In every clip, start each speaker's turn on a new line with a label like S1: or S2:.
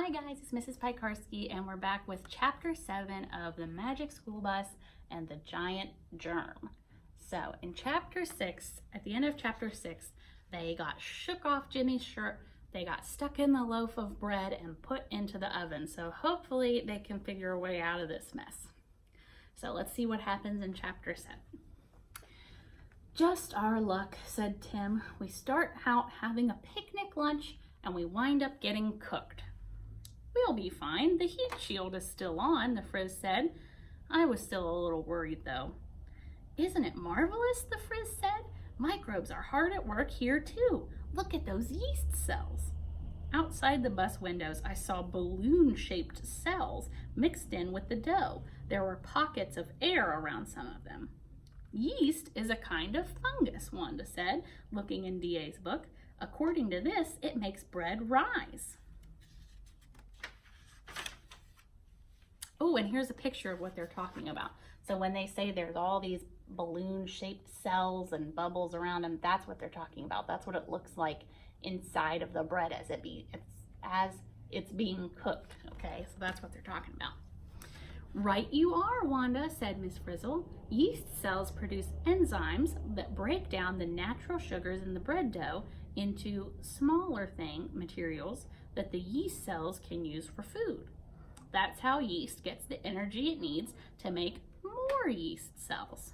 S1: Hi guys, it's Mrs. Pikarski and we're back with Chapter 7 of The Magic School Bus and the Giant Germ. So in Chapter 6, at the end of Chapter 6, they got shook off Jimmy's shirt, they got stuck in the loaf of bread and put into the oven. So hopefully they can figure a way out of this mess. So let's see what happens in Chapter 7. Just our luck, said Tim. We start out having a picnic lunch and we wind up getting cooked. We'll be fine. The heat shield is still on, the Frizz said. I was still a little worried though. Isn't it marvelous, the Frizz said. Microbes are hard at work here too. Look at those yeast cells. Outside the bus windows, I saw balloon-shaped cells mixed in with the dough. There were pockets of air around some of them. Yeast is a kind of fungus, Wanda said, looking in DA's book. According to this, it makes bread rise. Oh, and here's a picture of what they're talking about. So when they say there's all these balloon-shaped cells and bubbles around them, that's what they're talking about. That's what it looks like inside of the bread as it's being cooked. Okay, so that's what they're talking about. Right you are, Wanda, said Miss Frizzle. Yeast cells produce enzymes that break down the natural sugars in the bread dough into smaller materials that the yeast cells can use for food. That's how yeast gets the energy it needs to make more yeast cells.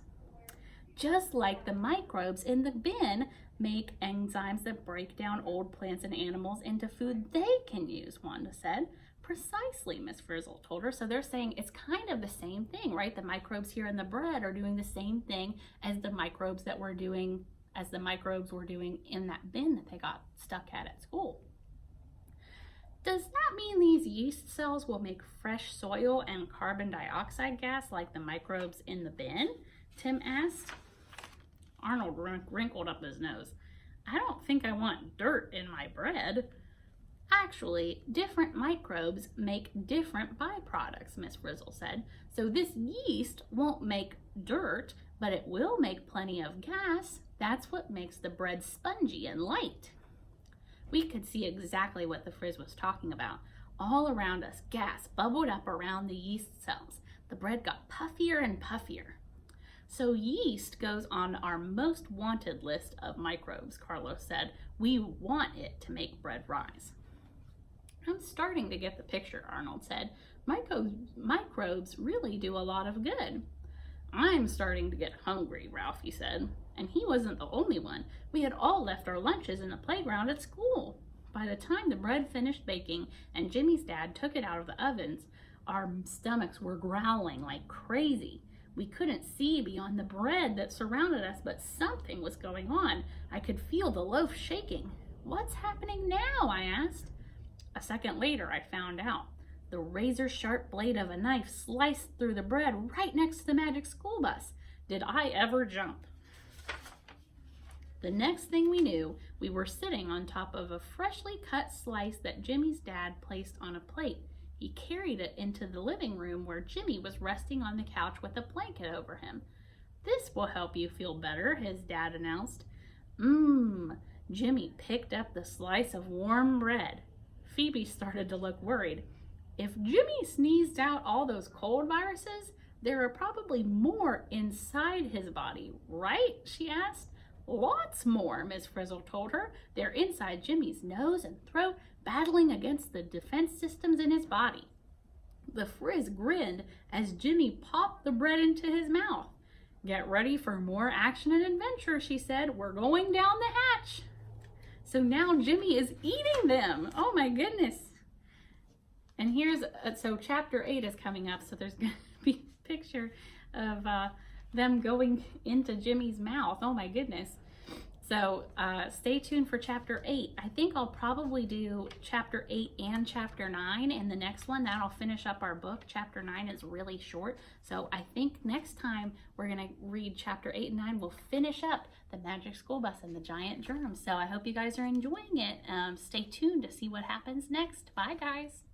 S1: Just like the microbes in the bin make enzymes that break down old plants and animals into food they can use, Wanda said. Precisely, Miss Frizzle told her. So they're saying it's kind of the same thing, right? The microbes here in the bread are doing the same thing as the microbes were doing in that bin that they got stuck at school. Does that mean these yeast cells will make fresh soil and carbon dioxide gas like the microbes in the bin? Tim asked. Arnold wrinkled up his nose. I don't think I want dirt in my bread. Actually, different microbes make different byproducts, Miss Frizzle said. So this yeast won't make dirt, but it will make plenty of gas. That's what makes the bread spongy and light. We could see exactly what the Frizz was talking about. All around us, gas bubbled up around the yeast cells. The bread got puffier and puffier. So yeast goes on our most wanted list of microbes, Carlos said. We want it to make bread rise. I'm starting to get the picture, Arnold said. Microbes really do a lot of good. I'm starting to get hungry, Ralphie said. And he wasn't the only one. We had all left our lunches in the playground at school. By the time the bread finished baking and Jimmy's dad took it out of the ovens, our stomachs were growling like crazy. We couldn't see beyond the bread that surrounded us, but something was going on. I could feel the loaf shaking. What's happening now? I asked. A second later, I found out. The razor-sharp blade of a knife sliced through the bread right next to the Magic School Bus. Did I ever jump? The next thing we knew, we were sitting on top of a freshly cut slice that Jimmy's dad placed on a plate. He carried it into the living room where Jimmy was resting on the couch with a blanket over him. This will help you feel better, his dad announced. Jimmy picked up the slice of warm bread. Phoebe started to look worried. If Jimmy sneezed out all those cold viruses, there are probably more inside his body, right? She asked. Lots more, Miss Frizzle told her. They're inside Jimmy's nose and throat, battling against the defense systems in his body. The Frizz grinned as Jimmy popped the bread into his mouth. Get ready for more action and adventure, she said. We're going down the hatch. So now Jimmy is eating them. Oh my goodness. And so chapter 8 is coming up, so there's going to be a picture of them going into Jimmy's mouth. Oh my goodness. So stay tuned for chapter 8. I think I'll probably do chapter 8 and chapter 9 in the next one. That'll finish up our book. Chapter 9 is really short. So I think next time we're going to read chapter 8 and 9. We'll finish up the Magic School Bus and the Giant Germ. So I hope you guys are enjoying it. Stay tuned to see what happens next. Bye, guys.